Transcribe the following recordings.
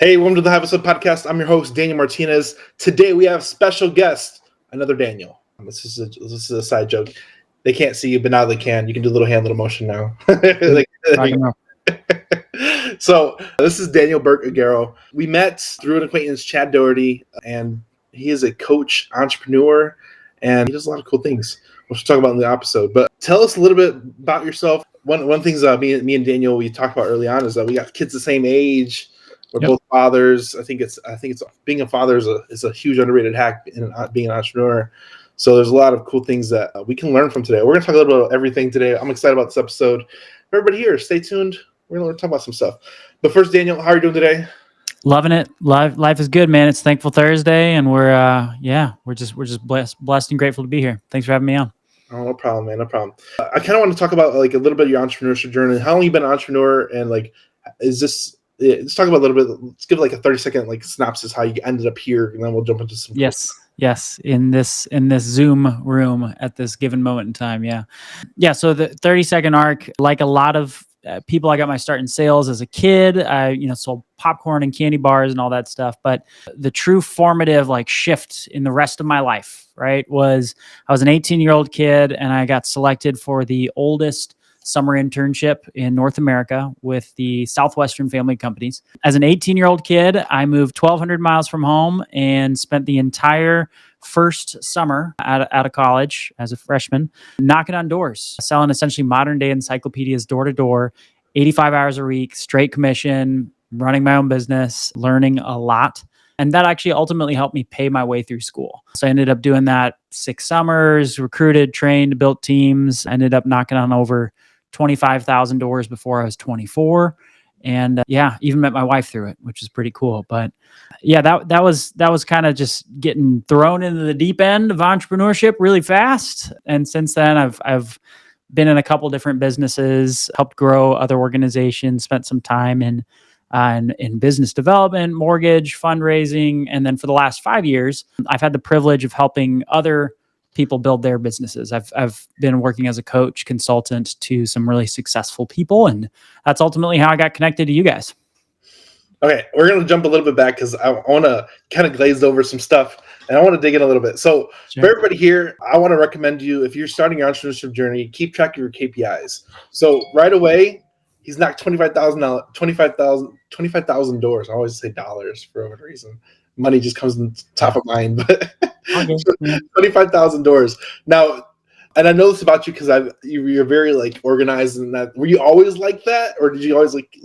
Hey, welcome to the Have a Sip podcast. I'm your host, Daniel Martinez. Today we have special guest, another Daniel. This is a side joke. They can't see you, but now they can. You can do a little hand, little motion now. So this is Daniel Berger Garrow. We met through an acquaintance, Chad Doherty, and he is a coach, entrepreneur, and he does a lot of cool things. We'll talk about in the episode. But tell us a little bit about yourself. One thing me and Daniel we talked about early on is that we got kids the same age. We're both fathers. I think it's being a father is a huge underrated hack in being an entrepreneur. So there's a lot of cool things that we can learn from today. We're going to talk a little bit about everything today. I'm excited about this episode. Everybody here, stay tuned. We're going to talk about some stuff. But first, Daniel, how are you doing today? Loving it. Life is good, man. It's Thankful Thursday, and we're just blessed and grateful to be here. Thanks for having me on. Oh, no problem, man. No problem. I kind of want to talk about like a little bit of your entrepreneurship journey. How long you been an entrepreneur, and like, is this? Let's talk about a little bit. Let's give like a 30-second like synopsis how you ended up here, and then we'll jump into some. Yes. In this Zoom room at this given moment in time. Yeah. So the 30-second arc, like a lot of people, I got my start in sales as a kid. I sold popcorn and candy bars and all that stuff. But the true formative like shift in the rest of my life, right, was I was an 18-year-old kid and I got selected for the oldest summer internship in North America with the Southwestern family companies. As an 18-year-old kid, I moved 1,200 miles from home and spent the entire first summer out of college as a freshman, knocking on doors, selling essentially modern day encyclopedias door to door, 85 hours a week, straight commission, running my own business, learning a lot. And that actually ultimately helped me pay my way through school. So I ended up doing that 6 summers, recruited, trained, built teams, ended up knocking on over 25,000 doors before I was 24. And even met my wife through it, which is pretty cool. But yeah, that was kind of just getting thrown into the deep end of entrepreneurship really fast. And since then I've been in a couple different businesses, helped grow other organizations, spent some time in business development, mortgage, fundraising. And then for the last 5 years, I've had the privilege of helping other people build their businesses. I've been working as a coach, consultant to some really successful people. And that's ultimately how I got connected to you guys. Okay, we're going to jump a little bit back because I want to kind of glaze over some stuff and I want to dig in a little bit. So for everybody here, I want to recommend you, if you're starting your entrepreneurship journey, keep track of your KPIs. So right away, he's knocked 25,000 doors. I always say dollars for whatever reason. Money just comes in top of mind, but 25,000 doors. Now, and I know this about you because you're very like organized and that. Were you always like that, or did you always like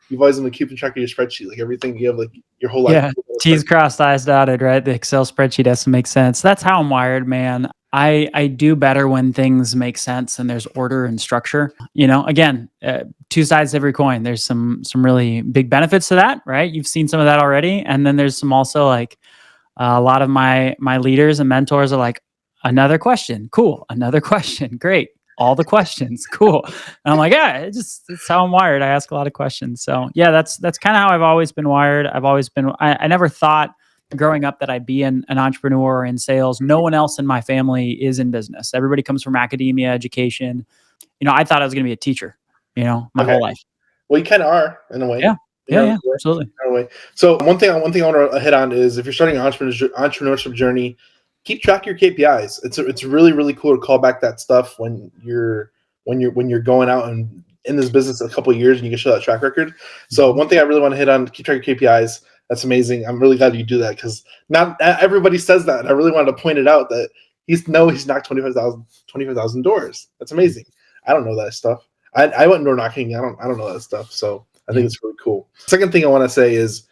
you've always been keeping track of your spreadsheet, like everything you have like your whole life? Yeah, T's crossed, I's dotted, right? The Excel spreadsheet has to make sense. That's how I'm wired, man. I do better when things make sense and there's order and structure. Again, 2 sides to every coin. There's some really big benefits to that, right? You've seen some of that already. And then there's some also like a lot of my leaders and mentors are like, another question. Cool. Another question. Great. All the questions. Cool. And I'm like, yeah, it's how I'm wired. I ask a lot of questions. So yeah, that's kind of how I've always been wired. I never thought growing up that I'd be an entrepreneur or in sales. No one else in my family is in business. Everybody comes from academia, education. I thought I was going to be a teacher, my whole life. Well, you kind of are in a way. Yeah, absolutely. In a way. So one thing I want to hit on is if you're starting an entrepreneurship journey, keep track of your KPIs. It's really, really cool to call back that stuff when you're going out and in this business a couple of years and you can show that track record. So one thing I really want to hit on, keep track of your KPIs. That's amazing. I'm really glad you do that because not everybody says that. And I really wanted to point it out that he's knocked 25,000 doors. That's amazing. I don't know that stuff. I went door knocking. I don't know that stuff. So I think it's really cool. Second thing I want to say is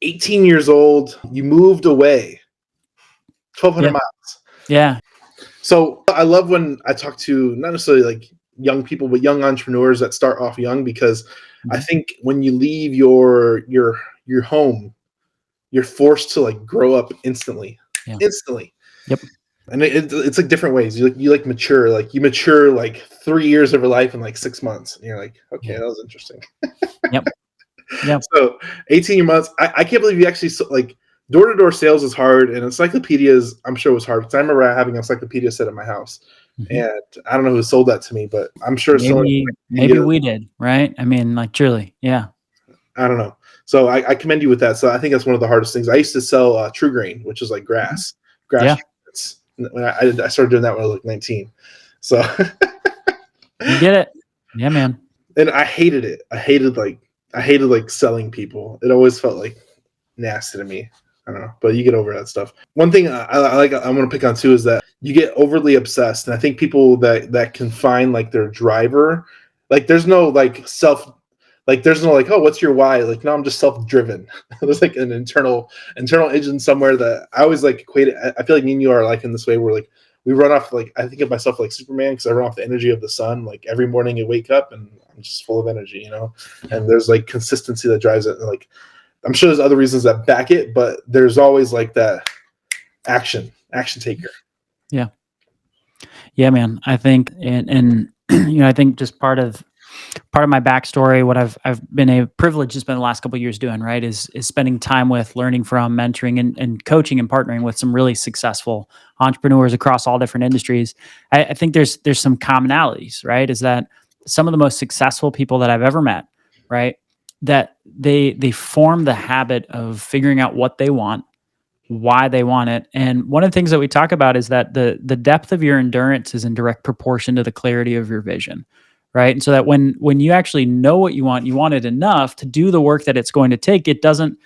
18 years old, you moved away 1,200 miles. Yeah. So I love when I talk to not necessarily like young people, but young entrepreneurs that start off young, because I think when you leave your home, you're forced to like grow up instantly. Yep. And it's like different ways. You mature, you mature like 3 years of your life in like 6 months. And you're like, okay, that was interesting. Yep. So 18 months, I can't believe you actually like door-to-door sales is hard, and encyclopedias I'm sure was hard because I remember having an encyclopedia set at my house. And I don't know who sold that to me, but I'm sure maybe we did, right? I mean, like truly, yeah. I don't know. So I commend you with that. So I think that's one of the hardest things. I used to sell True Grain, which is like grass Yeah. treatments. When I started doing that when I was like 19. So You get it. Yeah, man. and I hated it. I hated like selling people. It always felt like nasty to me. I don't know, but you get over that stuff. One thing I like, I want to pick on too, is that you get overly obsessed, and I think people that can find like their driver, like there's no like there's no like, oh, what's your why? Like, no, I'm just self-driven. There's like an internal engine somewhere that I always like equate it. I feel like me and you are like in this way where like we run off, like I think of myself like Superman, because I run off the energy of the sun. Like every morning you wake up and I'm just full of energy, you know. And there's like consistency that drives it, and like I'm sure there's other reasons that back it, but there's always like that action taker. Yeah. Yeah, man. I think, and I think just part of my backstory, what I've been a privilege to spend the last couple of years doing, right, is spending time with, learning from, mentoring, and coaching and partnering with some really successful entrepreneurs across all different industries. I think there's some commonalities, right? Is that some of the most successful people that I've ever met, right, that they form the habit of figuring out what they want, why they want it. And one of the things that we talk about is that the depth of your endurance is in direct proportion to the clarity of your vision, right? And so that when you actually know what you want it enough to do the work that it's going to take, it doesn't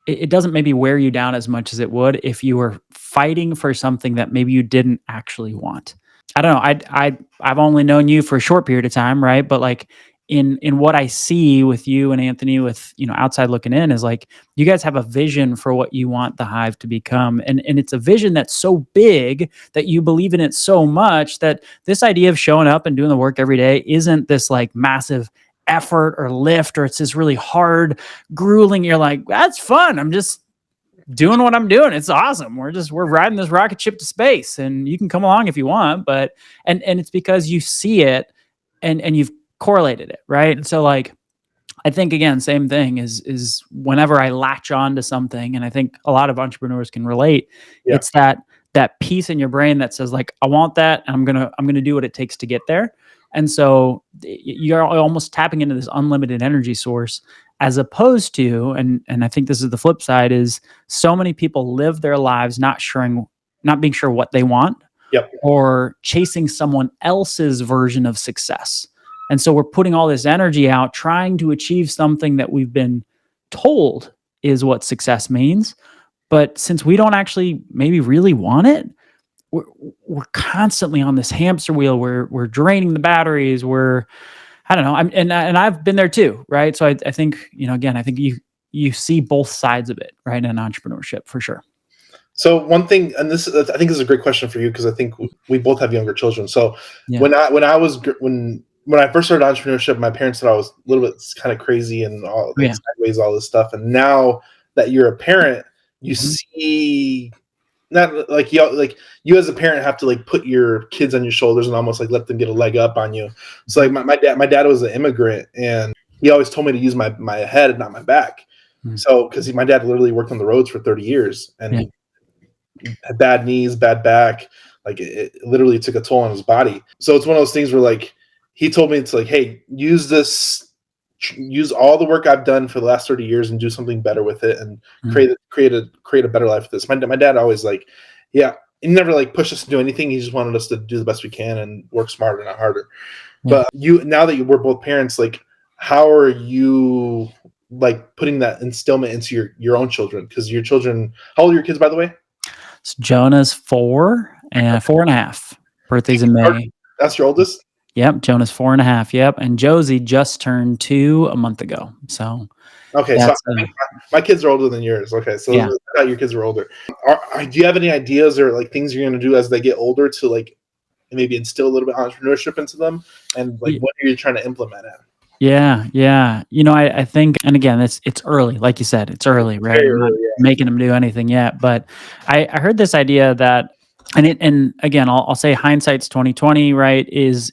maybe wear you down as much as it would if you were fighting for something that maybe you didn't actually want. I don't know. I've only known you for a short period of time, right? But like in what I see with you and Anthony, with outside looking in, is like you guys have a vision for what you want the Hive to become, and it's a vision that's so big that you believe in it so much that this idea of showing up and doing the work every day isn't this like massive effort or lift, or it's this really hard, grueling. You're like, that's fun. I'm just doing what I'm doing. It's awesome. We're riding this rocket ship to space, and you can come along if you want, but and it's because you see it and you've correlated it, right? And so like I think again, same thing is whenever I latch on to something, and I think a lot of entrepreneurs can relate, it's that piece in your brain that says like, I want that, and I'm gonna do what it takes to get there. And so you're almost tapping into this unlimited energy source, as opposed to, and I think this is the flip side, is so many people live their lives not being sure what they want, or chasing someone else's version of success. And so we're putting all this energy out trying to achieve something that we've been told is what success means. But since we don't actually maybe really want it, we're constantly on this hamster wheel. We're draining the batteries. I don't know. And I've been there too, right? So I think, again, I think you see both sides of it, right, in entrepreneurship for sure. So one thing, and I think this is a great question for you, because I think we both have younger children. So when I first started entrepreneurship, my parents thought I was a little bit kind of crazy and all sideways, all this stuff. And now that you're a parent, you see, not like you as a parent have to like put your kids on your shoulders and almost like let them get a leg up on you. So like my dad was an immigrant, and he always told me to use my head and not my back. So because my dad literally worked on the roads for 30 years and he had bad knees, bad back, like it literally took a toll on his body. So it's one of those things where like he told me, it's like, hey, use all the work I've done for the last 30 years and do something better with it, and create a better life with this. My dad always like, he never like pushed us to do anything. He just wanted us to do the best we can and work smarter, not harder. But now that we're both parents, like, how are you like putting that instillment into your own children? Because your children, how old are your kids, by the way? So Jonah's 4 and 4.5. Birthday's in May. That's your oldest? Yep, Jonah's 4.5. Yep, and Josie just turned 2 a month ago. So okay, so I think my kids are older than yours. Okay, so I thought your kids were older. Do you have any ideas or like things you're going to do as they get older to like maybe instill a little bit of entrepreneurship into them? And like, what are you trying to implement it? Yeah. I think, and again, it's early, like you said, it's early, right? Very not early, making them do anything yet, but I heard this idea that, and again, I'll say hindsight's 2020, right? Is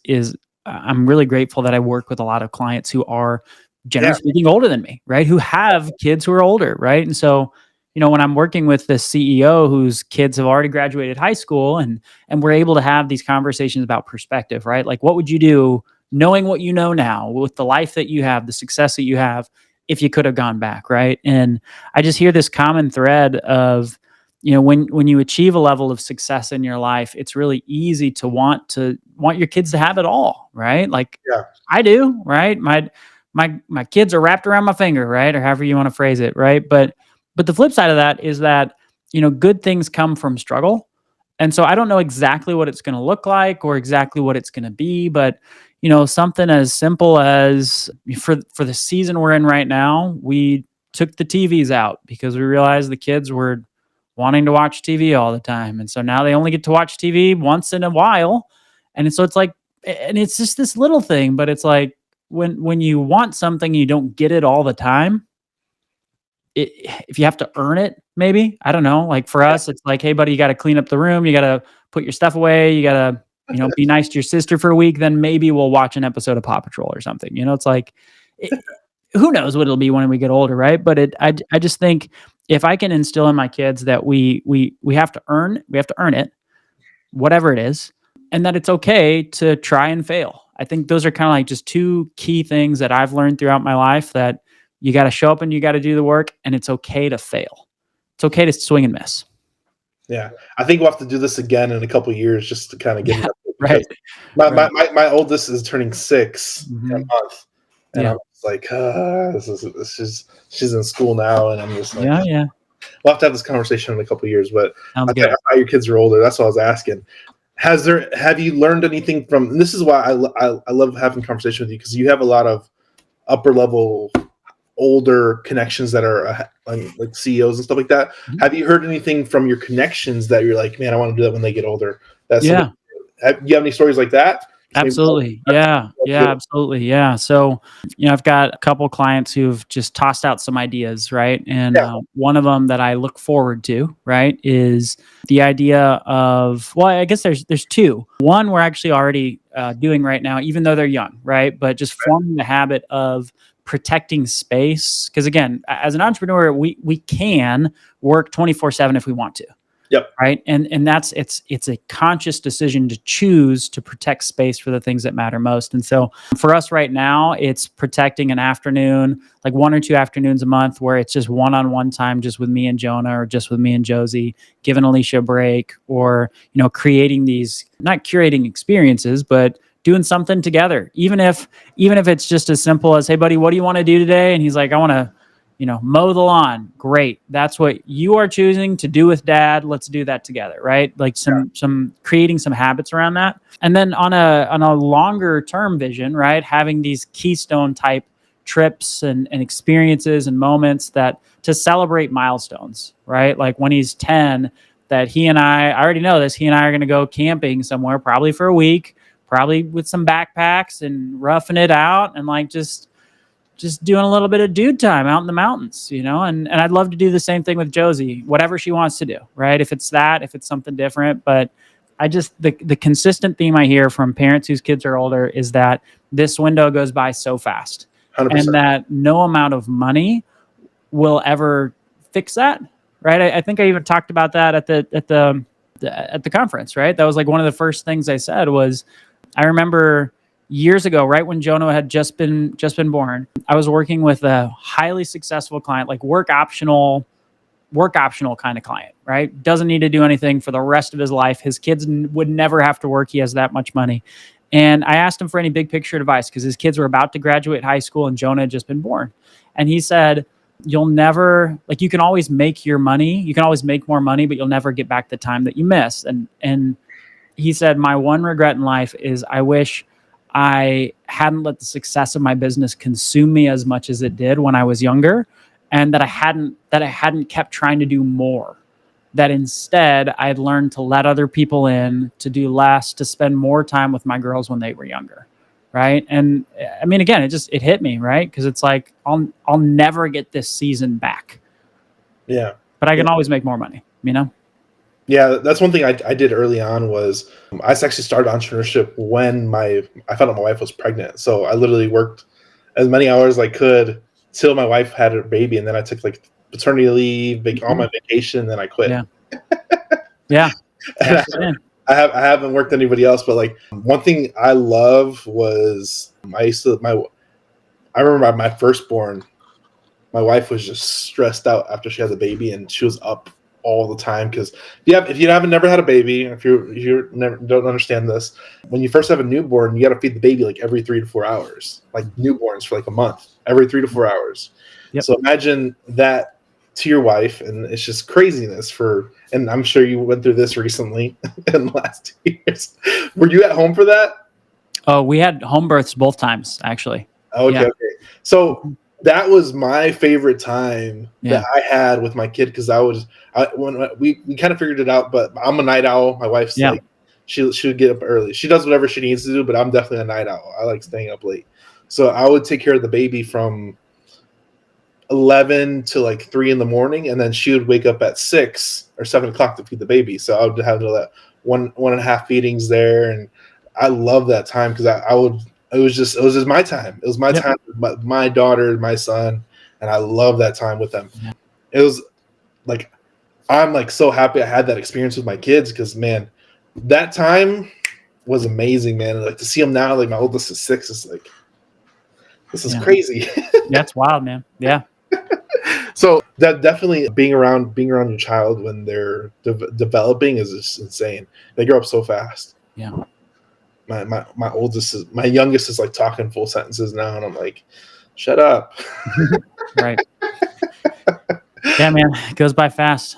I'm really grateful that I work with a lot of clients who are generally speaking older than me, right? Who have kids who are older, right? And so, when I'm working with the CEO whose kids have already graduated high school, and we're able to have these conversations about perspective, right? Like, what would you do knowing what you know now, with the life that you have, the success that you have, if you could have gone back, right? And I just hear this common thread of, when you achieve a level of success in your life, it's really easy to want your kids to have it all, right? Like Yeah. I do, right? My kids are wrapped around my finger, right? Or however you want to phrase it, right? But the flip side of that is that, good things come from struggle. And so I don't know exactly what it's going to look like or exactly what it's going to be, but something as simple as for the season we're in right now, we took the TVs out because we realized the kids were wanting to watch TV all the time. And so now they only get to watch TV once in a while. And so it's like, and it's just this little thing, but it's like when you want something, you don't get it all the time. If you have to earn it, maybe, I don't know. Like for us, it's like, hey, buddy, you got to clean up the room. You got to put your stuff away. You got to, be nice to your sister for a week. Then maybe we'll watch an episode of Paw Patrol or something. It's like, who knows what it'll be when we get older, right? But I just think if I can instill in my kids that we have to earn it, whatever it is, and that it's okay to try and fail. I think those are kind of like just two key things that I've learned throughout my life, that you got to show up and you got to do the work, and it's okay to fail. It's okay to swing and miss. Yeah. I think we'll have to do this again in a couple of years just to kind of get it up. Right. My oldest is turning 6 in a month. And I'm just like, she's in school now. And I'm just like, yeah. We'll have to have this conversation in a couple of years, but Sounds I good. think how your kids are older. That's what I was asking. Have you learned anything from, and this is why I love having conversation with you, because you have a lot of upper level, older connections that are like CEOs and stuff like that. Mm-hmm. Have you heard anything from your connections that you're like, man, I want to do that when they get older? Do you have any stories like that? Absolutely. Yeah, absolutely. Yeah. So, I've got a couple clients who've just tossed out some ideas, right? And one of them that I look forward to, right, is the idea of, well, I guess there's two. One we're actually already doing right now, even though they're young, right? But just forming the habit of protecting space. Because again, as an entrepreneur, we can work 24/7 if we want to. Yep. Right. And it's a conscious decision to choose to protect space for the things that matter most. And so for us right now, it's protecting an afternoon, like 1 or 2 afternoons a month, where it's just one-on-one time, just with me and Jonah, or just with me and Josie, giving Alicia a break, or, creating these, not curating experiences, but doing something together. Even if it's just as simple as, hey buddy, what do you want to do today? And he's like, I want to, mow the lawn. Great. That's what you are choosing to do with dad. Let's do that together. Right. Like some creating some habits around that. And then on a longer term vision, right, having these keystone type trips and experiences and moments that to celebrate milestones, right? Like when he's 10, that he and I already know this, he and I are going to go camping somewhere, probably for a week, probably with some backpacks and roughing it out, and like just doing a little bit of dude time out in the mountains, and I'd love to do the same thing with Josie, whatever she wants to do, right? If it's something different, but I just, the consistent theme I hear from parents whose kids are older is that this window goes by so fast 100%. And that no amount of money will ever fix that. Right. I think I even talked about that at the conference, right? That was like one of the first things I said was, I remember years ago, right when Jonah had just been born, I was working with a highly successful client, like work optional kind of client, right? Doesn't need to do anything for the rest of his life. His kids would never have to work. He has that much money. And I asked him for any big picture advice because his kids were about to graduate high school and Jonah had just been born. And he said, you'll never, like, you can always make your money. You can always make more money, but you'll never get back the time that you miss. And he said, my one regret in life is I wish I hadn't let the success of my business consume me as much as it did when I was younger, and that I hadn't kept trying to do more. That instead I had learned to let other people in, to do less, to spend more time with my girls when they were younger. Right. And I mean, again, it hit me, right? Because it's like, I'll never get this season back. Yeah. But I can always make more money, Yeah, that's one thing I did early on was I actually started entrepreneurship when I found out my wife was pregnant. So I literally worked as many hours as I could till my wife had her baby, and then I took like paternity leave, all my vacation, and then I quit. Yeah. And I haven't worked anybody else, but like one thing I love was I remember my firstborn. my wife was just stressed out after she had the baby, and she was up all the time. Because if you haven't never had a baby, if you never don't understand this, when you first have a newborn, you got to feed the baby like every 3 to 4 hours, like newborns for like a month, every 3 to 4 hours. Yep. So imagine that to your wife, and it's just craziness and I'm sure you went through this recently in the last 2 years. Were you at home for that? Oh, we had home births both times, actually. Okay, Yeah. okay. So that was my favorite time that I had with my kid, because when we kind of figured it out. But I'm a night owl. My wife's like, she would get up early. She does whatever she needs to do, but I'm definitely a night owl. I like staying up late. So I would take care of the baby from 11 to like 3 in the morning, and then she would wake up at 6 or 7 o'clock to feed the baby. So I would have that one and a half feedings there, and I love that time because it was just my time. It was my time with my daughter, my son, and I love that time with them. Yeah. It was like, I'm like so happy I had that experience with my kids, because man, that time was amazing, man. And like to see them now, like my oldest is 6, it's like, this is crazy. That's wild, man. Yeah. So that definitely being around your child when they're developing is just insane. They grow up so fast. Yeah. My youngest is like talking full sentences now, and I'm like, shut up. Right. Yeah, man, it goes by fast.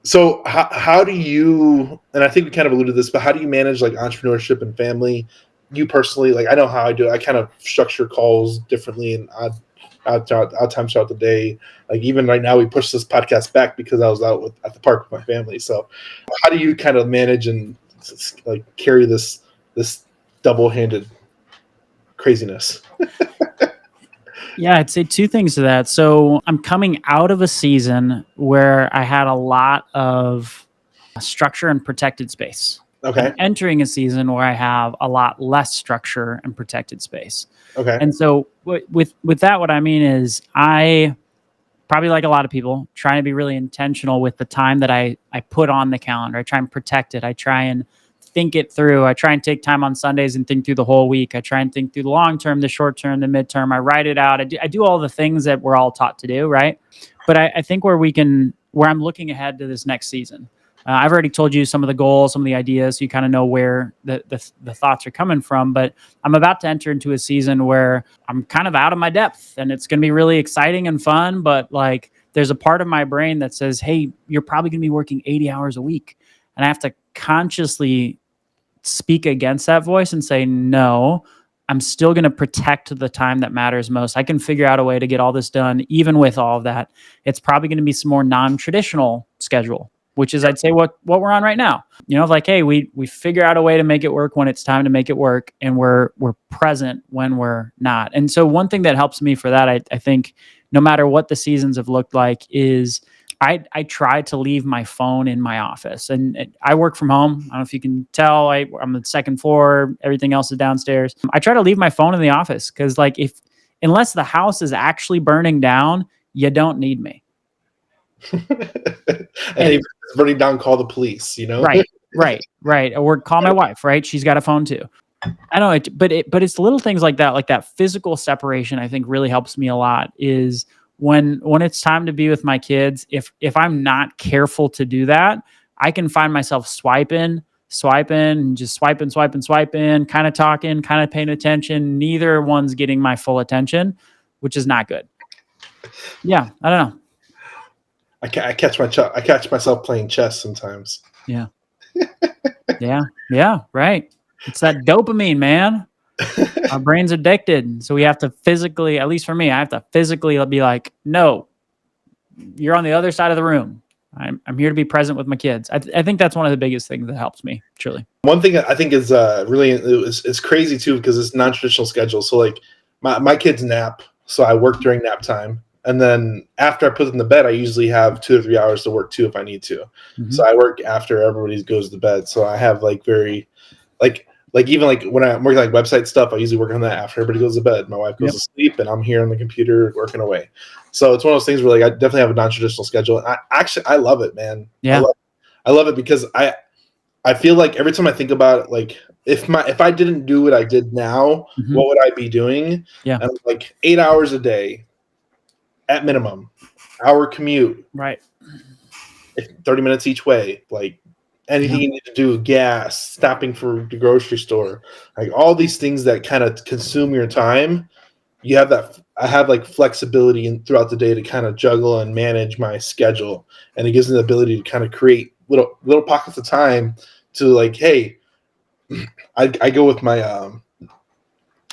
So how do you, and I think we kind of alluded to this, but how do you manage like entrepreneurship and family? You personally, like, I know how I do it. I kind of structure calls differently and odd times throughout the day. Like even right now, we pushed this podcast back because I was out at the park with my family. So how do you kind of manage and like carry this double-handed craziness? Yeah, I'd say 2 things to that. So I'm coming out of a season where I had a lot of structure and protected space. Okay. I'm entering a season where I have a lot less structure and protected space. Okay. And so with that, what I mean is I probably, like a lot of people, trying to be really intentional with the time that I put on the calendar. I try and protect it. I try and think it through. I try and take time on Sundays and think through the whole week. I try and think through the long term, the short term, the midterm. I write it out. I do all the things that we're all taught to do, right? But I think where I'm looking ahead to this next season. I've already told you some of the goals, some of the ideas, so you kind of know where the thoughts are coming from. But I'm about to enter into a season where I'm kind of out of my depth, and it's going to be really exciting and fun. But like, there's a part of my brain that says, "Hey, you're probably going to be working 80 hours a week," and I have to consciously speak against that voice and say, "No, I'm still going to protect the time that matters most. I can figure out a way to get all this done, even with all of that. It's probably going to be some more non-traditional schedule." Which is, I'd say, what we're on right now. You know, like, hey, we figure out a way to make it work when it's time to make it work, and we're present when we're not. And so one thing that helps me for that, I think, no matter what the seasons have looked like, is I try to leave my phone in my office. And I work from home. I don't know if you can tell. I'm on the second floor. Everything else is downstairs. I try to leave my phone in the office because, like, unless the house is actually burning down, you don't need me. And if it's burning down, call the police, you know? Right. Or call my wife, right? She's got a phone too. I know it, but it's little things like that physical separation, I think really helps me a lot. Is when it's time to be with my kids, if I'm not careful to do that, I can find myself swiping, and just swiping, kind of talking, kind of paying attention. Neither one's getting my full attention, which is not good. Yeah, I don't know. I catch myself playing chess sometimes. Yeah. Yeah, right. It's that dopamine, man. Our brain's addicted. So we have to physically, at least for me, I have to physically be like, no, you're on the other side of the room. I'm here to be present with my kids. I think that's one of the biggest things that helps me, truly. One thing I think is really it's crazy too, because it's non-traditional schedule. So like my kids nap, so I work during nap time. And then after I put them to bed, I usually have 2 or 3 hours to work too if I need to. Mm-hmm. So I work after everybody goes to bed. So I have like very like even like when I'm working like website stuff, I usually work on that after everybody goes to bed. My wife goes to sleep, and I'm here on the computer working away. So it's one of those things where like I definitely have a non-traditional schedule. And I love it, man. Yeah, I love it because I feel like every time I think about it, like if I didn't do what I did now, what would I be doing? Yeah, and like 8 hours a day. at minimum, hour commute, Right. 30 minutes each way, like anything you need to do, gas, stopping for the grocery store, like all these things that kind of consume your time. You have that. I have like flexibility throughout the day to kind of juggle and manage my schedule, and it gives me the ability to kind of create little pockets of time to like, hey, I go with my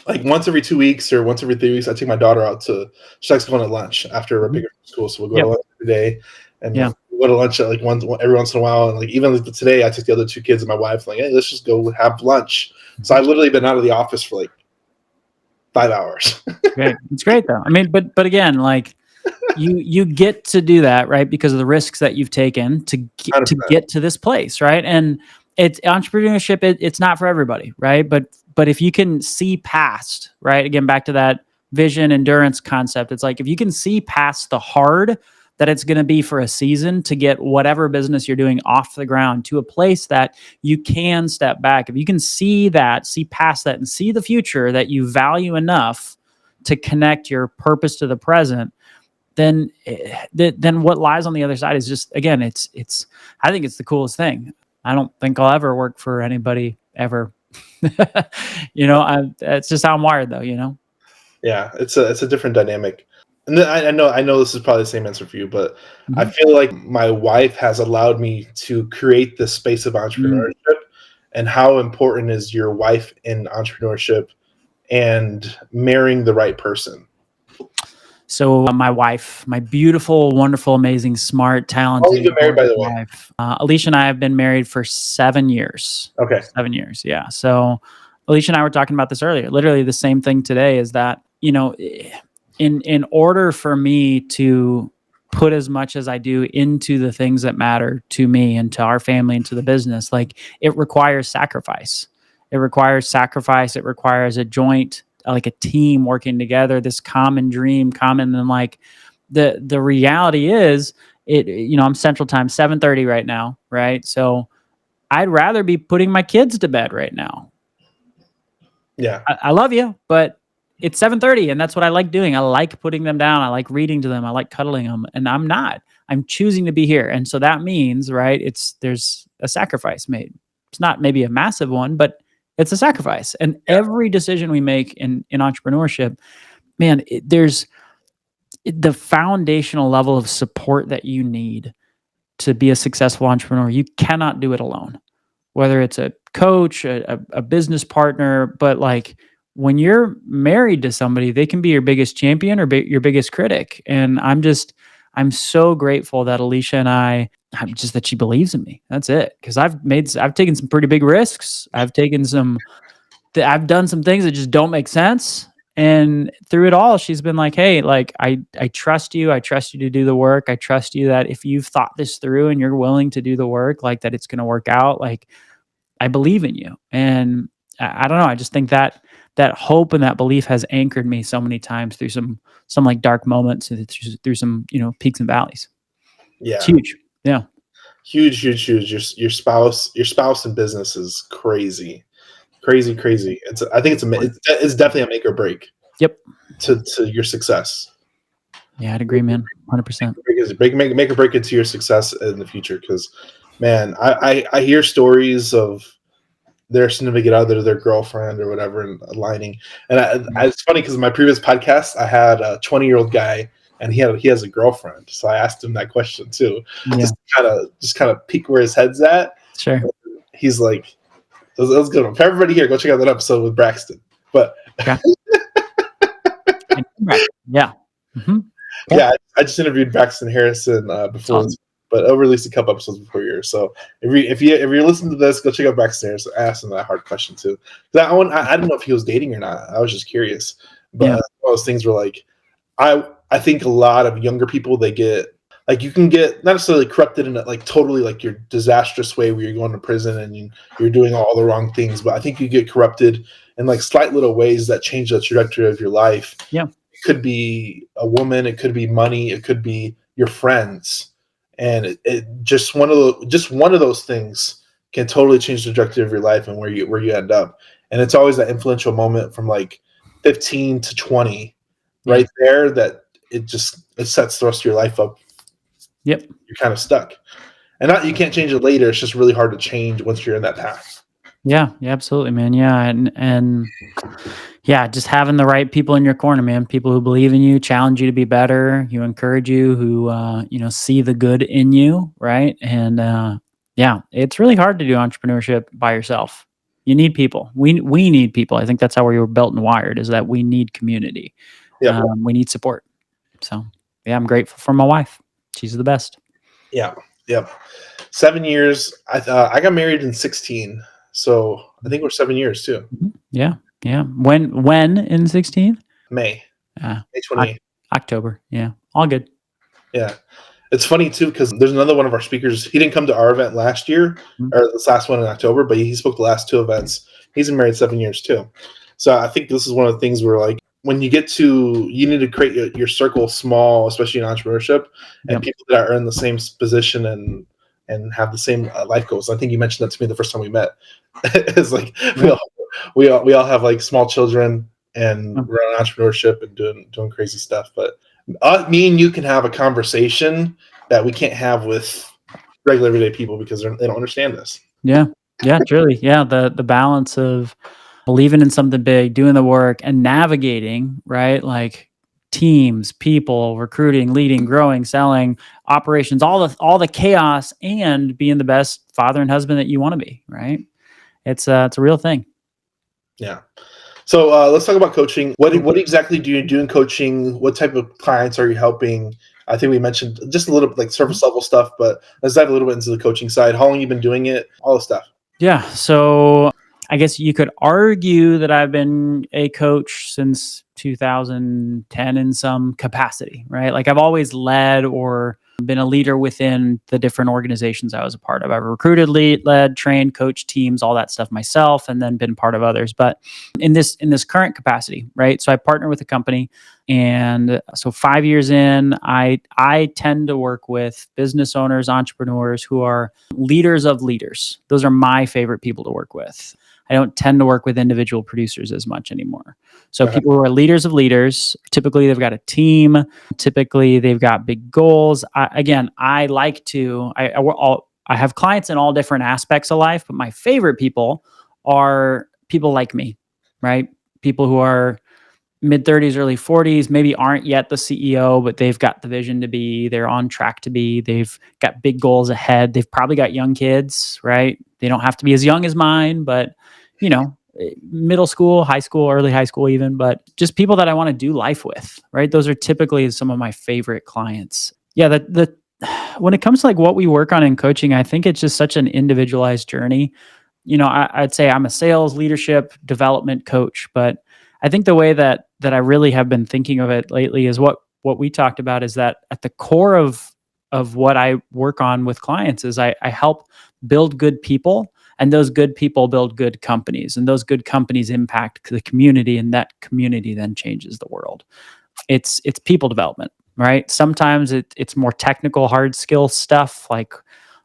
like once every 2 weeks or once every 3 weeks, I take my daughter out to, she likes going to lunch after a bigger school. So we'll go to lunch every day, and we'll go to lunch at like every once in a while. And like, even like today, I took the other 2 kids and my wife, like, hey, let's just go have lunch. So I've literally been out of the office for like 5 hours. Great. It's great though. I mean, but again, like you get to do that, right? Because of the risks that you've taken to get to this place, right? And it's entrepreneurship. It's not for everybody, right? But if you can see past, right? Again, back to that vision endurance concept. It's like, if you can see past the hard that it's going to be for a season to get whatever business you're doing off the ground to a place that you can step back. If you can see past that and see the future that you value enough to connect your purpose to the present, then what lies on the other side is just, again, it's I think it's the coolest thing. I don't think I'll ever work for anybody ever. It's just how I'm wired though, Yeah, it's a different dynamic. And then I know this is probably the same answer for you, but I feel like my wife has allowed me to create this space of entrepreneurship. And how important is your wife in entrepreneurship and marrying the right person? So my wife, my beautiful, wonderful, amazing, smart, talented How long have you been married, by the way? wife, Alicia and I have been married for 7 years. Okay. 7 years, yeah. So Alicia and I were talking about this earlier. Literally the same thing today is that, in order for me to put as much as I do into the things that matter to me and to our family and to the business, like, it requires sacrifice. It requires sacrifice. It requires a joint, like a team working together, this common dream, and like the reality is I'm Central Time, 7:30 right now. Right. So I'd rather be putting my kids to bed right now. Yeah. I love you, but it's 7:30 and that's what I like doing. I like putting them down. I like reading to them. I like cuddling them, and I'm choosing to be here. And so that means, right, there's a sacrifice made. It's not maybe a massive one, but it's a sacrifice. And every decision we make in entrepreneurship, man, there's the foundational level of support that you need to be a successful entrepreneur. You cannot do it alone, whether it's a coach, a business partner, but like, when you're married to somebody, they can be your biggest champion or your biggest critic. And I'm so grateful that Alicia and that she believes in me. That's it. Cause I've taken some pretty big risks. I've done some things that just don't make sense. And through it all, she's been like, hey, like, I trust you. I trust you to do the work. I trust you that if you've thought this through and you're willing to do the work, like, that it's going to work out. Like, I believe in you. And I don't know. I just think that hope and that belief has anchored me so many times through some like dark moments and through some, peaks and valleys. Yeah. It's huge. Yeah. Huge. Your spouse in business is crazy. Crazy. I think it's definitely a make or break. Yep. To your success. Yeah, I'd agree, man. 100%. Make or break it to your success in the future. Because, man, I hear stories of their significant other, their girlfriend or whatever, and aligning. And it's funny because in my previous podcast, I had a 20-year-old guy, and he has a girlfriend. So I asked him that question too, just kind of peek where his head's at. Sure. He's like, that was good. For everybody here, go check out that episode with Braxton. But okay. Yeah. Mm-hmm. Yeah, I just interviewed Braxton Harrison before. Awesome. But I'll release a couple episodes before yours. So if you're listening to this, go check out Braxton Harrison. Ask him that hard question too. I don't know if he was dating or not. I was just curious. But one of those things where, like, I think a lot of younger people, they get, like, you can get not necessarily corrupted in a, like, totally like your disastrous way where you're going to prison and you're doing all the wrong things. But I think you get corrupted in like slight little ways that change the trajectory of your life. Yeah. It could be a woman, it could be money, it could be your friends. And it just one of those things can totally change the trajectory of your life and where you end up. And it's always that influential moment from like 15 to 20 right there that it sets the rest of your life up. Yep. You're kind of stuck. And not you can't change it later. It's just really hard to change once you're in that path. Yeah, absolutely, man. Yeah, and yeah, just having the right people in your corner, man. People who believe in you, challenge you to be better, who encourage you, who see the good in you, right? And yeah, it's really hard to do entrepreneurship by yourself. You need people. We need people. I think that's how we were built and wired. Is that we need community. Yeah. We need support. So yeah, I'm grateful for my wife. She's the best. Yeah. Yep. 7 years. I got married in 16. So I think we're 7 years too. Yeah. Yeah. When in 16? May May 28th. October. Yeah. All good. Yeah. It's funny too, because there's another one of our speakers. He didn't come to our event last year, or this last one in October, but he spoke the last 2 events. He's been married 7 years too. So I think this is one of the things where, like, when you need to create your circle small, especially in entrepreneurship, and people that are in the same position and have the same life goals. I think you mentioned that to me the first time we met. It's like we all have like small children, and we're on entrepreneurship and doing crazy stuff. But me and you can have a conversation that we can't have with regular everyday people because they don't understand this. Yeah. Yeah, truly. Yeah. The balance of believing in something big, doing the work, and navigating, right? Like teams, people, recruiting, leading, growing, selling, operations, all the chaos, and being the best father and husband that you want to be, right? It's a real thing. Yeah. So let's talk about coaching. What exactly do you do in coaching? What type of clients are you helping? I think we mentioned just a little bit like surface level stuff, but let's dive a little bit into the coaching side. How long you been doing it? All the stuff. Yeah. So I guess you could argue that I've been a coach since 2010 in some capacity, right? Like I've always led or been a leader within the different organizations I was a part of. I've recruited, led, trained, coached teams, all that stuff myself, and then been part of others. But in this current capacity, right? So I partner with a company, and so 5 years in, I tend to work with business owners, entrepreneurs who are leaders of leaders. Those are my favorite people to work with. I don't tend to work with individual producers as much anymore. So people who are leaders of leaders, typically they've got a team. Typically they've got big goals. I have clients in all different aspects of life, but my favorite people are people like me, right? People who are mid 30s, early 40s, maybe aren't yet the CEO, but they've got the vision to be, they're on track to be, they've got big goals ahead. They've probably got young kids, right? They don't have to be as young as mine, but middle school, high school, early high school even, but just people that I want to do life with, right? Those are typically some of my favorite clients. Yeah, when it comes to like what we work on in coaching, I think it's just such an individualized journey. I'd say I'm a sales, leadership, development coach, but I think the way that I really have been thinking of it lately is what we talked about is that at the core of what I work on with clients is I help build good people, and those good people build good companies, and those good companies impact the community, and that community then changes the world. It's people development, right? Sometimes it's more technical, hard skill stuff like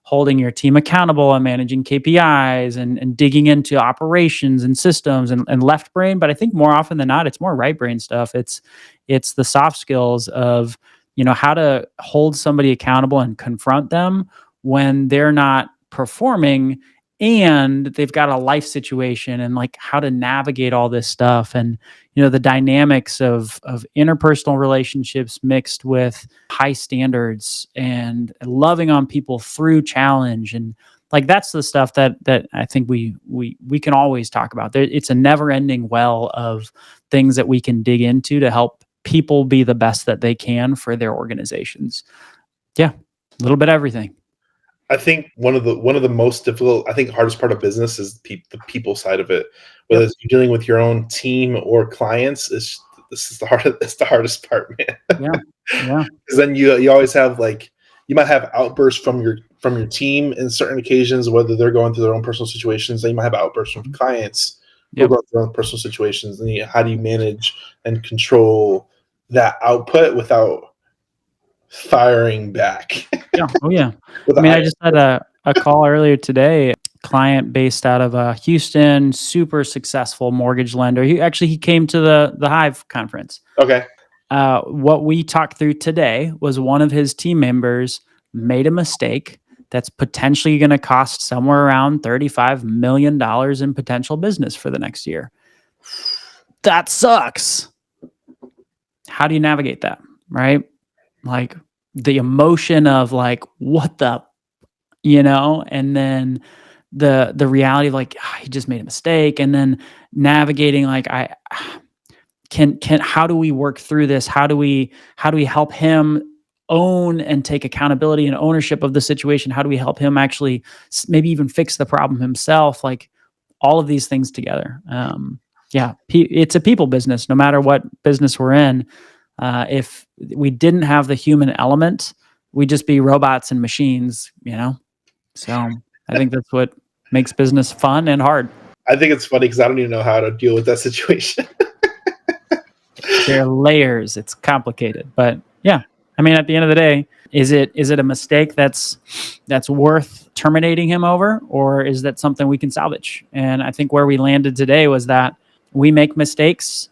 holding your team accountable and managing KPIs and digging into operations and systems and left brain. But I think more often than not, it's more right brain stuff. It's the soft skills of, how to hold somebody accountable and confront them when they're not performing and they've got a life situation, and like how to navigate all this stuff, and the dynamics of interpersonal relationships mixed with high standards and loving on people through challenge. And like that's the stuff that I think we can always talk about. It's a never-ending well of things that we can dig into to help people be the best that they can for their organizations. Yeah, a little bit of everything. I think one of the most difficult, I think hardest part of business is the people side of it. Whether it's you're dealing with your own team or clients, this is the hardest. It's the hardest part, man. Yeah. Because then you always have you might have outbursts from your team in certain occasions, whether they're going through their own personal situations. Then you might have outbursts from clients who go through their own personal situations. And how do you manage and control that output without firing back? Yeah. Oh yeah. I just had a call earlier today, client based out of Houston, super successful mortgage lender. He came to the Hive conference. Okay. what we talked through today was one of his team members made a mistake that's potentially going to cost somewhere around $35 million in potential business for the next year. That sucks. How do you navigate that? Right? Like the emotion of like, what the, and then the reality of like, he just made a mistake. And then navigating like, how do we work through this? How do we help him own and take accountability and ownership of the situation? How do we help him actually maybe even fix the problem himself? Like all of these things together. It's a people business, no matter what business we're in. If we didn't have the human element, we'd just be robots and machines, So I think that's what makes business fun and hard. I think it's funny because I don't even know how to deal with that situation. There are layers. It's complicated, but yeah. I mean, at the end of the day, is it a mistake that's worth terminating him over, or is that something we can salvage? And I think where we landed today was that we make mistakes.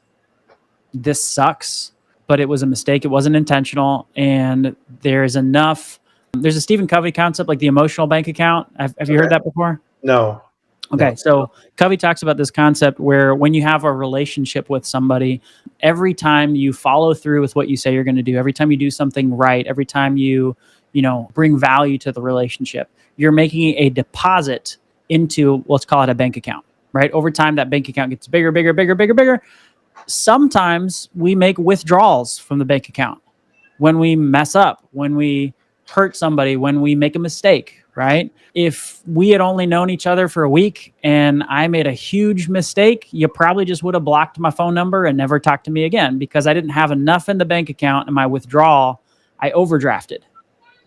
This sucks, but it was a mistake. It wasn't intentional, and there's enough. There's a Stephen Covey concept, like the emotional bank account. Have you heard that before? No. Okay, so Covey talks about this concept where when you have a relationship with somebody, every time you follow through with what you say you're going to do, every time you do something right, every time you bring value to the relationship, you're making a deposit into, let's call it a bank account, right? Over time, that bank account gets bigger, bigger, bigger, bigger, bigger. Sometimes we make withdrawals from the bank account when we mess up, when we hurt somebody, when we make a mistake, right? If we had only known each other for a week and I made a huge mistake, you probably just would have blocked my phone number and never talked to me again because I didn't have enough in the bank account and my withdrawal, I overdrafted,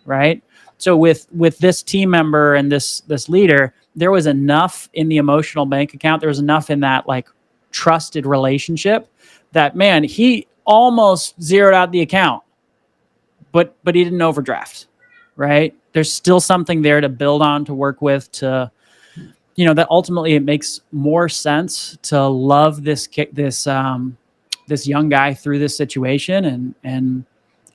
right? So with this team member and this leader, there was enough in the emotional bank account. There was enough in that like trusted relationship that, man, he almost zeroed out the account, but he didn't overdraft, right? There's still something there to build on, to work with, that ultimately it makes more sense to love this young guy through this situation, and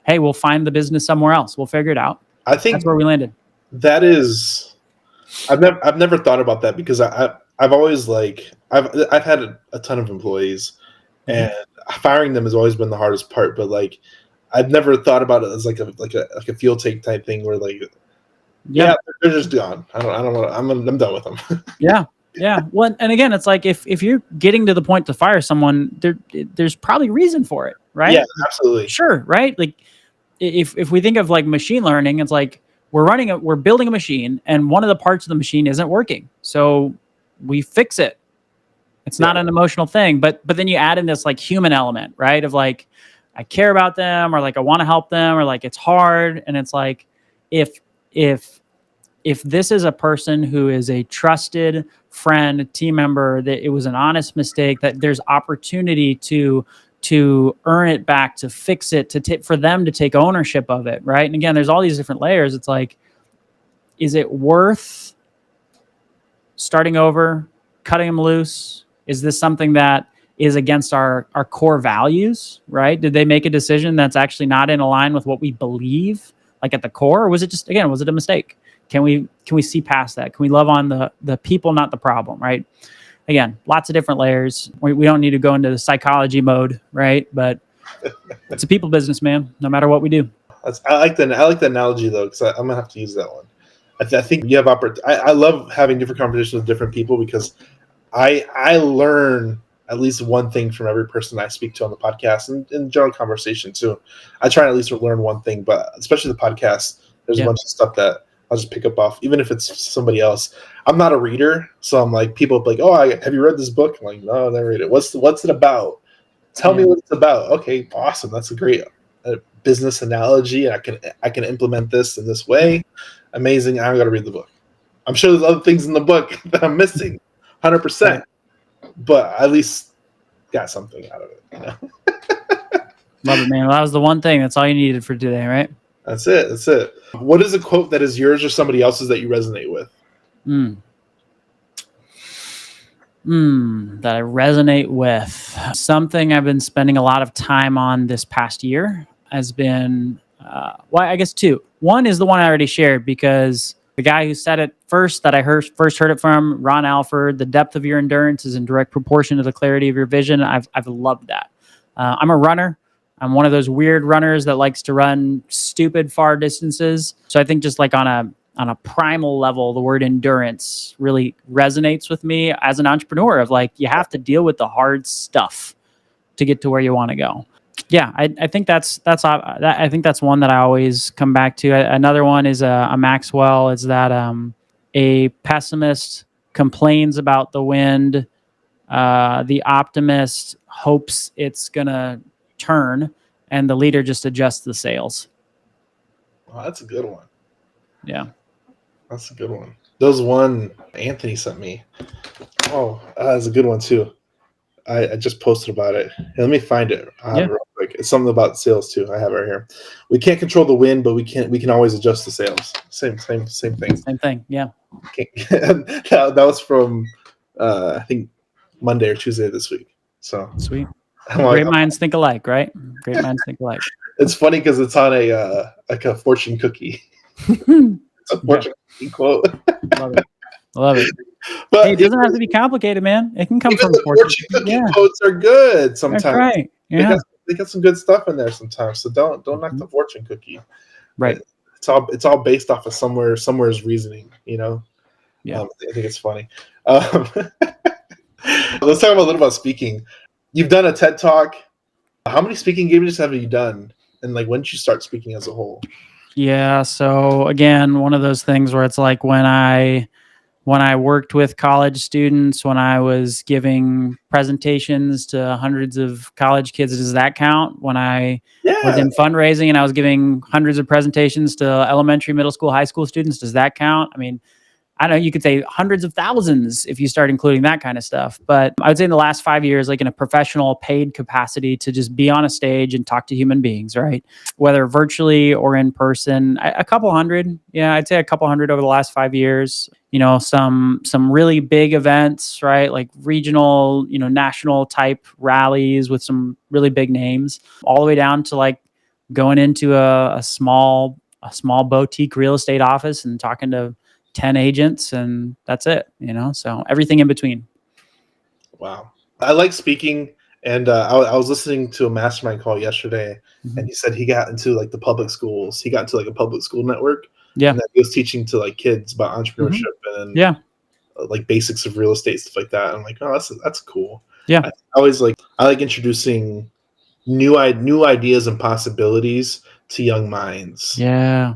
hey, we'll find the business somewhere else. We'll figure it out. I think that's where we landed. That is, I've never thought about that because I've always I've had a ton of employees, and firing them has always been the hardest part. But like, I've never thought about it as like a field take type thing where like, yeah, they're just gone. I don't want. I'm done with them. Yeah. Well, and again, it's like if you're getting to the point to fire someone, there's probably reason for it, right? Yeah, absolutely. Sure, right? Like if we think of like machine learning, it's like we're building a machine and one of the parts of the machine isn't working, so we fix it. It's not an emotional thing, but then you add in this like human element, right? Of like, I care about them, or like I want to help them, or like it's hard, and it's like if this is a person who is a trusted friend, team member, that it was an honest mistake, that there's opportunity to earn it back, to fix it, for them to take ownership of it, right? And again, there's all these different layers. It's like, is it worth starting over, cutting them loose? Is this something that is against our core values, right? Did they make a decision that's actually not in line with what we believe, like at the core? Or was it just, again, was it a mistake? Can we see past that? Can we love on the people, not the problem, right? Again, lots of different layers. We don't need to go into the psychology mode, right? But it's a people business, man, no matter what we do. I like the analogy though, because I'm gonna have to use that one. I think you have I love having different conversations with different people because I learn at least one thing from every person I speak to on the podcast and in general conversation too. I try to at least learn one thing, but especially the podcast, there's a bunch of stuff that I'll just pick up off, even if it's somebody else. I'm not a reader, so I'm like, people like, oh, have you read this book? I'm like, no, I never read it. What's it about? Tell me what it's about. Okay, awesome. That's a great business analogy. I can implement this in this way. Amazing. I got to read the book. I'm sure there's other things in the book that I'm missing, 100%. But at least got something out of it. Love it, man. Well, that was the one thing. That's all you needed for today, right? That's it. What is a quote that is yours or somebody else's that you resonate with? That I resonate with. Something I've been spending a lot of time on this past year has been, well, I guess two. One is the one I already shared, because the guy who said it first, that I first heard it from, Ron Alford, the depth of your endurance is in direct proportion to the clarity of your vision. I've loved that. I'm a runner. I'm one of those weird runners that likes to run stupid far distances. So I think just like on a primal level, the word endurance really resonates with me as an entrepreneur, of like, you have to deal with the hard stuff to get to where you want to go. Yeah, I think that's I think that's one that I always come back to. Another one is a Maxwell, is that a pessimist complains about the wind, the optimist hopes it's gonna turn, and the leader just adjusts the sails. Oh, that's a good one. Yeah. That's a good one. Those one Anthony sent me. Oh, that's a good one too. I just posted about it. Here, let me find it. I have it real quick. It's something about sales too. I have it right here. We can't control the wind, but we can always adjust the sails. Same thing. Same thing. Yeah. that was from I think Monday or Tuesday this week. So sweet. Great minds think alike, right? Great minds think alike. It's funny because it's on a like a fortune cookie. It's a fortune cookie quote. Love it. But hey, it doesn't have to be complicated, man. It can come from the fortune cookie quotes are good sometimes. That's right. Yeah. They got some good stuff in there sometimes. So don't knock the fortune cookie. Right. It's all based off of somewhere's reasoning, you know. Yeah. I think it's funny. Let's talk a little about speaking. You've done a TED Talk. How many speaking engagements have you done? And like, when did you start speaking as a whole? Yeah. So again, one of those things where it's like when I worked with college students, when I was giving presentations to hundreds of college kids, does that count? When I was in fundraising and I was giving hundreds of presentations to elementary, middle school, high school students, does that count? I mean, I don't know, you could say hundreds of thousands if you start including that kind of stuff. But I would say in the last 5 years, like in a professional paid capacity, to just be on a stage and talk to human beings, right? Whether virtually or in person, a couple hundred. Yeah, I'd say a couple hundred over the last 5 years. You know, some really big events, right? Like regional, national type rallies with some really big names, all the way down to like going into a small boutique real estate office and talking to 10 agents, and that's it, so everything in between. Wow. I like speaking, and I was listening to a mastermind call yesterday, and he said he got into like the public schools. He got into like a public school network. Yeah. And that he was teaching to like kids about entrepreneurship and like basics of real estate, stuff like that. I'm like, oh, that's cool. Yeah. I like introducing new ideas and possibilities to young minds. Yeah.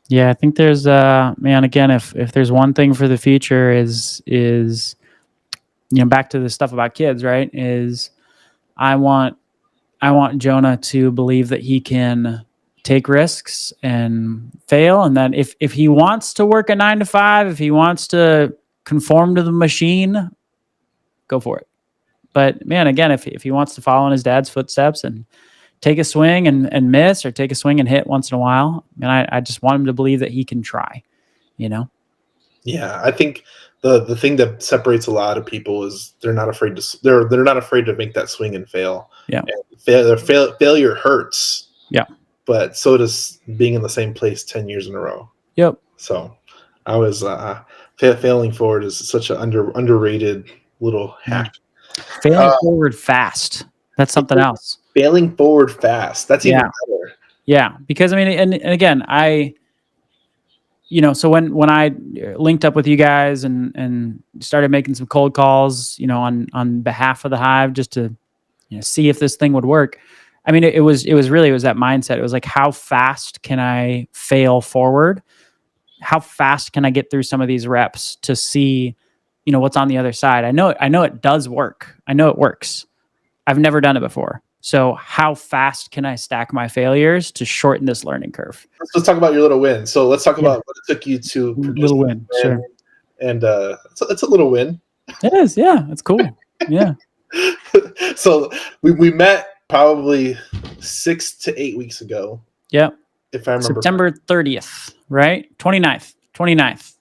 I think there's man, again, if there's one thing for the future is back to the stuff about kids, right? Is I want Jonah to believe that he can take risks and fail, and that if he wants to work a 9 to 5, if he wants to conform to the machine, go for it. But man, again, if he wants to follow in his dad's footsteps and take a swing and miss, or take a swing and hit once in a while, and I just want him to believe that he can try, Yeah, I think the thing that separates a lot of people is they're not afraid to make that swing and fail. Yeah. And failure hurts. Yeah. But so does being in the same place 10 years in a row. Yep. So I was failing forward is such an underrated little hack. Failing forward fast. That's something else. Failing forward fast. That's even better. Yeah, because I mean, and again, so when I linked up with you guys and started making some cold calls, on behalf of the Hive, just to see if this thing would work. I mean, it was that mindset. It was like, how fast can I fail forward? How fast can I get through some of these reps to see, what's on the other side? I know it does work. I know it works. I've never done it before. So how fast can I stack my failures to shorten this learning curve? Let's talk about your little win. So let's talk about what it took you to produce little win. Sure. And it's a little win. It is. Yeah. It's cool. Yeah. So we met probably 6 to 8 weeks ago. Yep. If I remember. September 30th, right? 29th.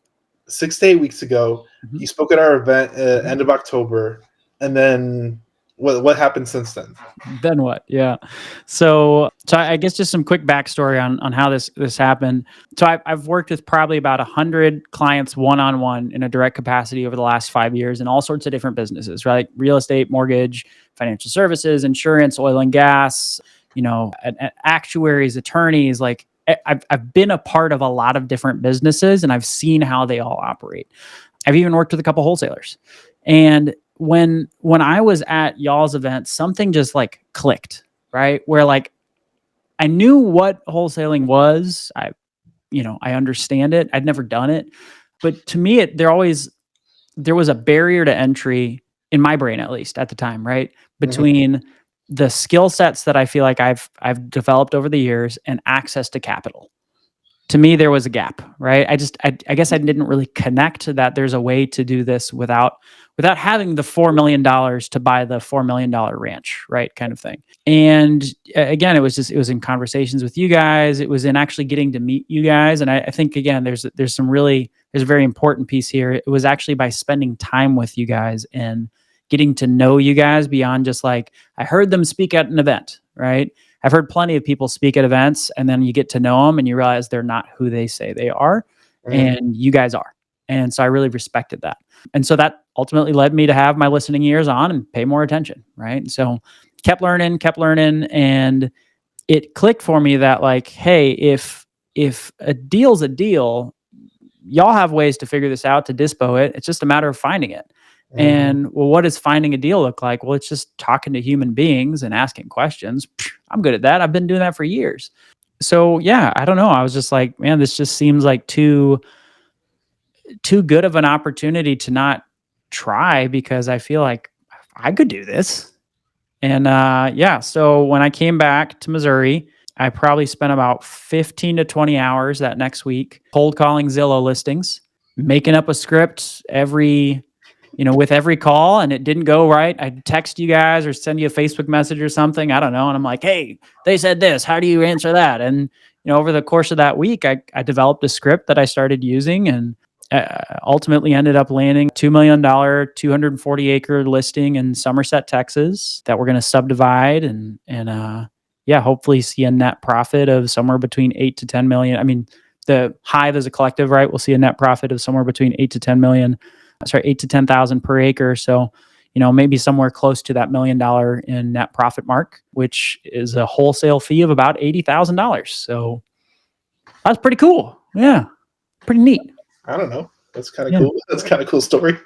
6 to 8 weeks ago. Mhm. You spoke at our event end of October, and then what happened since then? Then what? Yeah. So I guess just some quick backstory on how this happened. So I've worked with probably about 100 clients one-on-one in a direct capacity over the last 5 years in all sorts of different businesses, right? Like real estate, mortgage, financial services, insurance, oil and gas, actuaries, attorneys. Like I've been a part of a lot of different businesses, and I've seen how they all operate. I've even worked with a couple wholesalers. And when I was at y'all's event, something just like clicked, right? Where like I knew what wholesaling was. I understand it. I'd never done it. But to me, there was a barrier to entry in my brain, at least at the time, right? Between the skill sets that I feel like I've developed over the years and access to capital. To me, there was a gap, right? I guess I didn't really connect to that. There's a way to do this without having the $4 million to buy the $4 million ranch, right? Kind of thing. And again, it was in conversations with you guys. It was in actually getting to meet you guys. And I think again, there's a very important piece here. It was actually by spending time with you guys and getting to know you guys beyond just like, I heard them speak at an event, right? I've heard plenty of people speak at events, and then you get to know them and you realize they're not who they say they are, and you guys are. And so I really respected that. And so that ultimately led me to have my listening ears on and pay more attention, right? So kept learning, and it clicked for me that like, hey, if a deal's a deal, y'all have ways to figure this out, to dispo it. It's just a matter of finding it. And well, what does finding a deal look like? Well, it's just talking to human beings and asking questions. I'm good at that. I've been doing that for years. So yeah, I don't know. I was just like, man, this just seems like too good of an opportunity to not try, because I feel like I could do this. And so when I came back to Missouri, I probably spent about 15 to 20 hours that next week cold calling Zillow listings, making up a script with every call, and it didn't go right. I'd text you guys or send you a Facebook message or something. I don't know. And I'm like, hey, they said this. How do you answer that? And, over the course of that week, I developed a script that I started using, and ultimately ended up landing $2 million, 240-acre listing in Somerset, Texas, that we're going to subdivide and hopefully see a net profit of somewhere between 8 to 10 million. I mean, the Hive as a collective, right? We'll see a net profit of somewhere between 8 to 10 million. 8 to 10,000 per acre. So, maybe somewhere close to that $1 million in net profit mark, which is a wholesale fee of about $80,000. So that's pretty cool. Yeah. Pretty neat. I don't know. That's kind of cool. That's kind of cool story.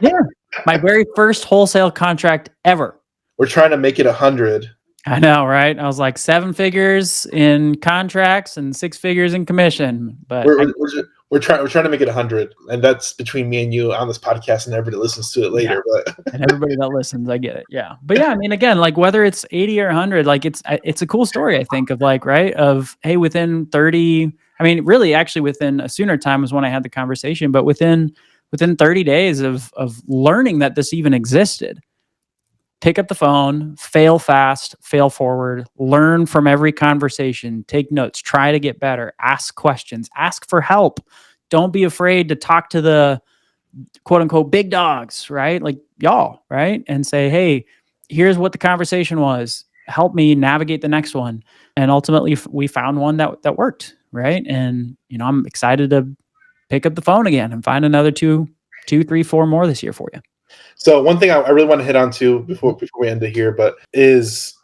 Yeah. My very first wholesale contract ever. We're trying to make it 100. I know, right? I was like 7 figures in contracts and 6 figures in commission, but we're trying to make it 100, and that's between me and you on this podcast and everybody listens to it later. Yeah. But and everybody that listens, I get it. Yeah, but yeah, I mean, again, like whether it's 80 or 100, like it's a cool story. I think of like, right, of hey, within 30. I mean, really, actually, within a sooner time was when I had the conversation, but within 30 days of learning that this even existed. Pick up the phone, fail fast, fail forward, learn from every conversation, take notes, try to get better, ask questions, ask for help. Don't be afraid to talk to the quote unquote big dogs, right? Like y'all, right? And say, hey, here's what the conversation was. Help me navigate the next one. And ultimately we found one that worked, right? And, I'm excited to pick up the phone again and find another two, 3, 4 more this year for you. So one thing I really want to hit on too before we end it here, but is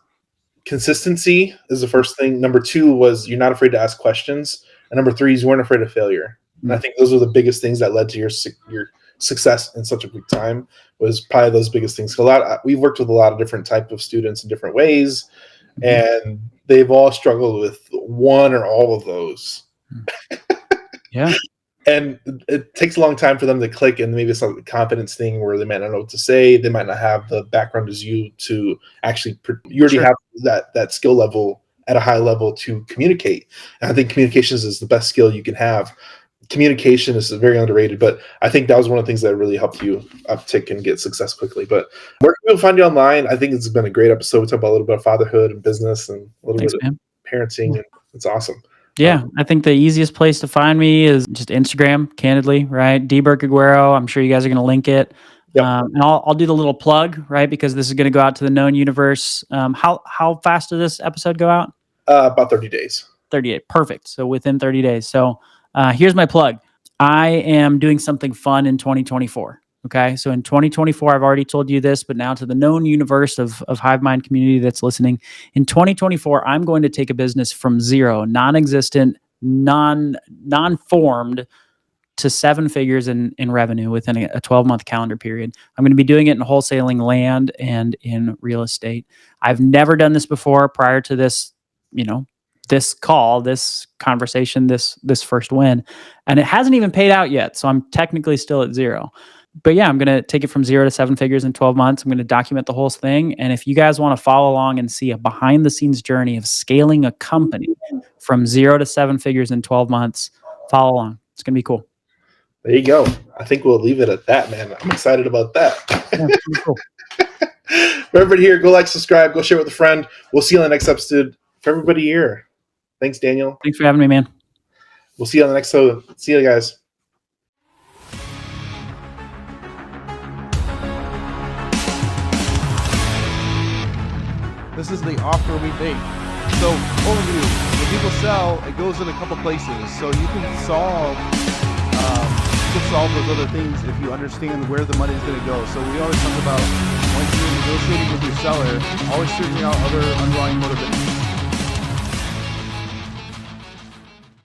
consistency is the first thing. Number 2 was you're not afraid to ask questions, and number 3 is you weren't afraid of failure. And I think those are the biggest things that led to your success in such a quick time. Was probably those biggest things. We've worked with a lot of different type of students in different ways, and they've all struggled with one or all of those. Yeah. And it takes a long time for them to click, and maybe it's like a confidence thing where they might not know what to say. They might not have the background as you to actually. You already have that skill level at a high level to communicate. And I think communications is the best skill you can have. Communication is very underrated, but I think that was one of the things that really helped you uptick and get success quickly. But where can people find you online? I think it's been a great episode. We talk about a little bit of fatherhood and business and a little bit of parenting, and it's awesome. Yeah, I think the easiest place to find me is just Instagram, candidly, right? Burke-Aguero. I'm sure you guys are going to link it. Yep. And I'll do the little plug, right? Because this is going to go out to the known universe. How fast did this episode go out? About 30 days. 38. Perfect. So within 30 days. So here's my plug. I am doing something fun in 2024. Okay. So in 2024, I've already told you this, but now to the known universe of Hive Mind community that's listening. In 2024, I'm going to take a business from zero, non-existent, non-formed to 7 figures in revenue within a 12-month calendar period. I'm going to be doing it in wholesaling, land, and in real estate. I've never done this before prior to this, this call, this conversation, this first win. And it hasn't even paid out yet. So I'm technically still at zero. But yeah, I'm going to take it from 0 to 7 figures in 12 months. I'm going to document the whole thing. And if you guys want to follow along and see a behind the scenes journey of scaling a company from 0 to 7 figures in 12 months, follow along. It's going to be cool. There you go. I think we'll leave it at that, man. I'm excited about that. Yeah, cool. For everybody here, go like, subscribe, go share with a friend. We'll see you on the next episode. For everybody here, thanks, Daniel. Thanks for having me, man. We'll see you on the next episode. See you guys. This is the offer we make. So, overview. When people sell, it goes in a couple places. So you can solve those other things if you understand where the money is going to go. So we always talk about, once you're negotiating with your seller, always figuring out other underlying motivations.